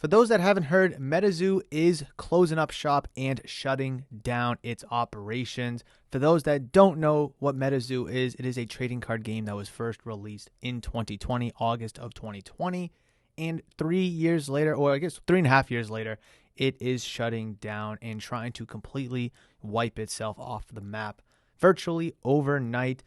For those that haven't heard, MetaZoo is closing up shop and shutting down its operations. For those that don't know what MetaZoo is, it is a trading card game that was first released in 2020, August of 2020. And 3 years later, or I guess 3.5 years later, it is shutting down and trying to completely wipe itself off the map virtually overnight.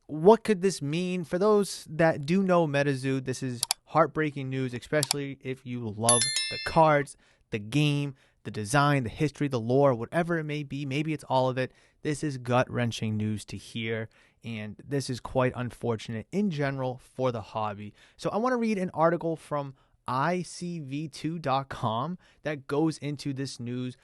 What could this mean? For those that do know MetaZoo, this is heartbreaking news, especially if you love the cards, the game, the design, the history, the lore, whatever it may be. Maybe it's all of it. This is gut-wrenching news to hear, and this is quite unfortunate in general for the hobby. So I want to read an article from ICV2.com that goes into this news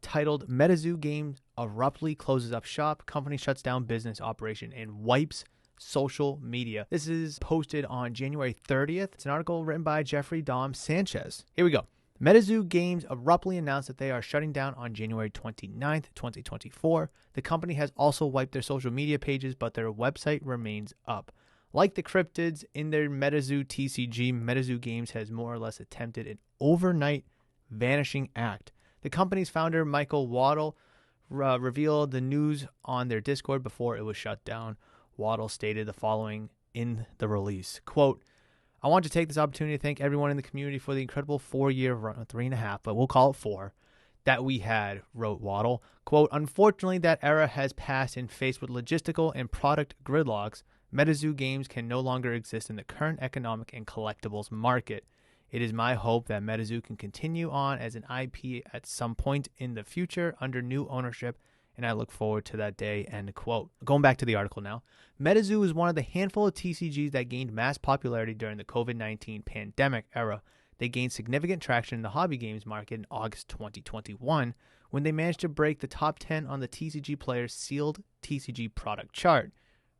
titled MetaZoo Games Abruptly Closes Up Shop, Company Shuts Down Business Operation and Wipes Social Media. This is posted on January 30th. It's an article written by Jeffrey Dom Sanchez. Here we go. MetaZoo Games abruptly announced that they are shutting down on January 29th, 2024. The company has also wiped their social media pages, but their website remains up. Like the cryptids in their MetaZoo TCG, MetaZoo Games has more or less attempted an overnight vanishing act. The company's founder, Michael Waddle, revealed the news on their Discord before it was shut down. Waddle stated the following in the release, quote, "I want to take this opportunity to thank everyone in the community for the incredible 4-year run, 3.5, but we'll call it 4, that we had," wrote Waddle. Quote, "Unfortunately, that era has passed and faced with logistical and product gridlocks, MetaZoo Games can no longer exist in the current economic and collectibles market. It is my hope that MetaZoo can continue on as an IP at some point in the future under new ownership, and I look forward to that day," end quote. Going back to the article now. MetaZoo is one of the handful of TCGs that gained mass popularity during the COVID-19 pandemic era. They gained significant traction in the hobby games market in August 2021 when they managed to break the top 10 on the TCG Player's sealed TCG product chart.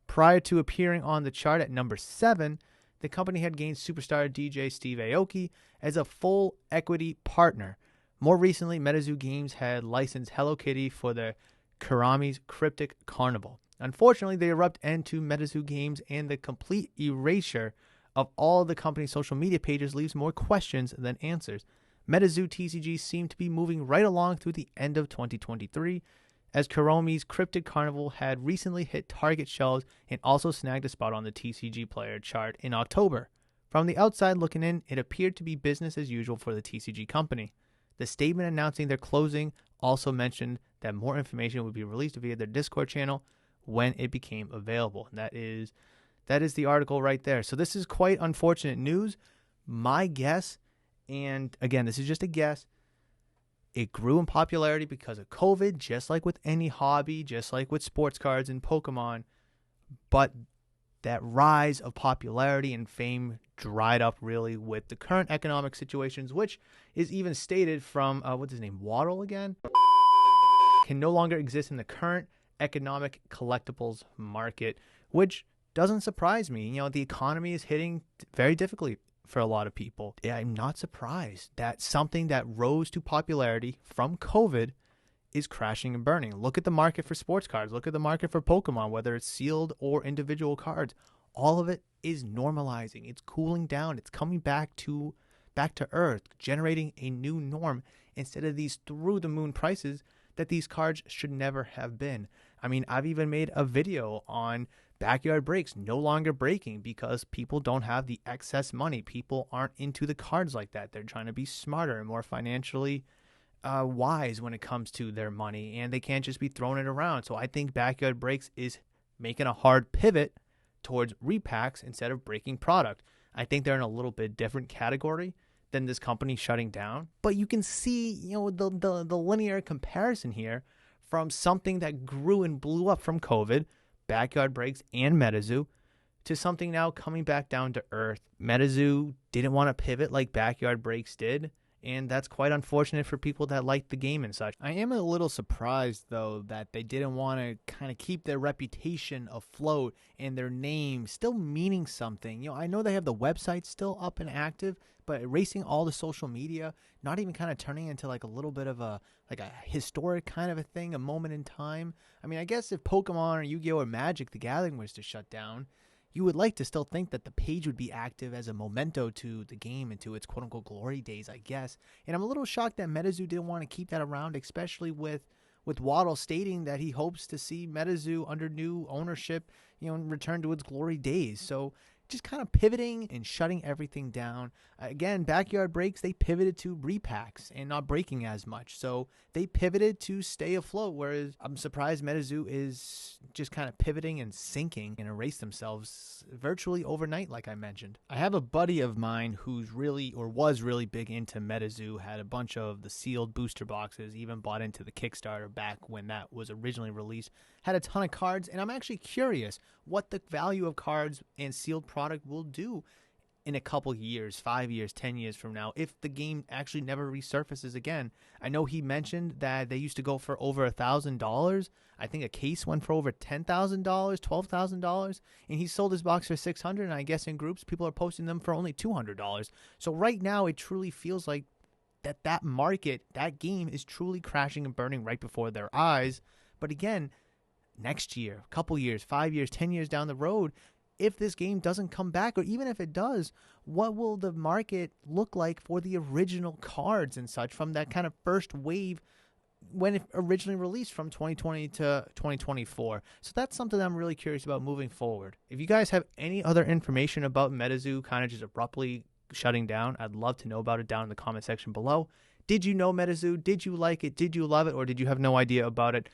Prior to appearing on the chart at number 7, the company had gained superstar DJ Steve Aoki as a full equity partner. More recently, MetaZoo Games had licensed Hello Kitty for the Karami's Cryptic Carnival. Unfortunately, the abrupt end to MetaZoo Games and the complete erasure of all the company's social media pages leaves more questions than answers. MetaZoo TCG seemed to be moving right along through the end of 2023, as Karami's Cryptic Carnival had recently hit Target shelves and also snagged a spot on the TCG Player chart in October. From the outside looking in, it appeared to be business as usual for the TCG company. The statement announcing their closing also mentioned that more information would be released via their Discord channel when it became available. And that is the article right there. So this is quite unfortunate news. My guess, and again, this is just a guess, it grew in popularity because of COVID, just like with any hobby, just like with sports cards and Pokemon. But that rise of popularity and fame dried up really with the current economic situations, which is even stated from, what's his name, Waddle again? Can no longer exist in the current economic collectibles market, which doesn't surprise me. You know, the economy is hitting very difficultly for a lot of people. I'm not surprised that something that rose to popularity from COVID is crashing and burning. Look at the market for sports cards. Look at the market for Pokemon, whether it's sealed or individual cards. All of it is normalizing. It's cooling down. It's coming back to earth, generating a new norm instead of these through-the-moon prices that these cards should never have been. I mean, I've even made a video on backyard breaks no longer breaking because people don't have the excess money. People aren't into the cards like that. They're trying to be smarter and more financially wise when it comes to their money, and they can't just be throwing it around. So I think backyard breaks is making a hard pivot towards repacks instead of breaking product. I think they're in a little bit different category than this company shutting down. But you can see, you know, the linear comparison here from something that grew and blew up from COVID, backyard breaks and MetaZoo, to something now coming back down to earth. MetaZoo didn't want to pivot like backyard breaks did, and that's quite unfortunate for people that like the game and such. I am a little surprised, though, that they didn't want to kind of keep their reputation afloat and their name still meaning something. You know, I know they have the website still up and active, but erasing all the social media, not even kind of turning into like a little bit of a historic kind of a thing, a moment in time. I mean, I guess if Pokemon or Yu-Gi-Oh! Or Magic the Gathering was to shut down, you would like to still think that the page would be active as a memento to the game and to its quote-unquote glory days, I guess. And I'm a little shocked that MetaZoo didn't want to keep that around, especially with Waddle stating that he hopes to see MetaZoo under new ownership, return to its glory days. So just kind of pivoting and shutting everything down. Again, Backyard Breaks, they pivoted to repacks and not breaking as much. So they pivoted to stay afloat, whereas I'm surprised MetaZoo is just kind of pivoting and sinking and erase themselves virtually overnight, like I mentioned. I have a buddy of mine who's really, or was really big into MetaZoo, had a bunch of the sealed booster boxes, even bought into the Kickstarter back when that was originally released, had a ton of cards, and I'm actually curious what the value of cards and sealed product will do in a couple years, 5 years, 10 years from now, if the game actually never resurfaces again. I know he mentioned that they used to go for over $1,000. I think a case went for over $10,000, $12,000, and he sold his box for $600, and I guess in groups, people are posting them for only $200. So right now, it truly feels like that market, that game is truly crashing and burning right before their eyes. But again, next year, a couple years, 5 years, 10 years down the road, if this game doesn't come back, or even if it does, what will the market look like for the original cards and such from that kind of first wave when it originally released from 2020 to 2024? So that's something I'm really curious about moving forward. If you guys have any other information about MetaZoo kind of just abruptly shutting down, I'd love to know about it down in the comment section below. Did you know MetaZoo? Did you like it? Did you love it? Or did you have no idea about it?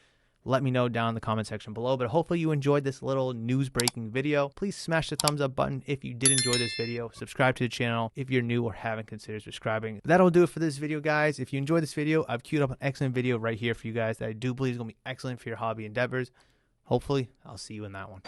Let me know down in the comment section below. But hopefully you enjoyed this little news breaking video. Please smash the thumbs up button if you did enjoy this video. Subscribe to the channel if you're new or haven't considered subscribing. That'll do it for this video, guys. If you enjoyed this video, I've queued up an excellent video right here for you guys that I do believe is going to be excellent for your hobby endeavors. Hopefully, I'll see you in that one.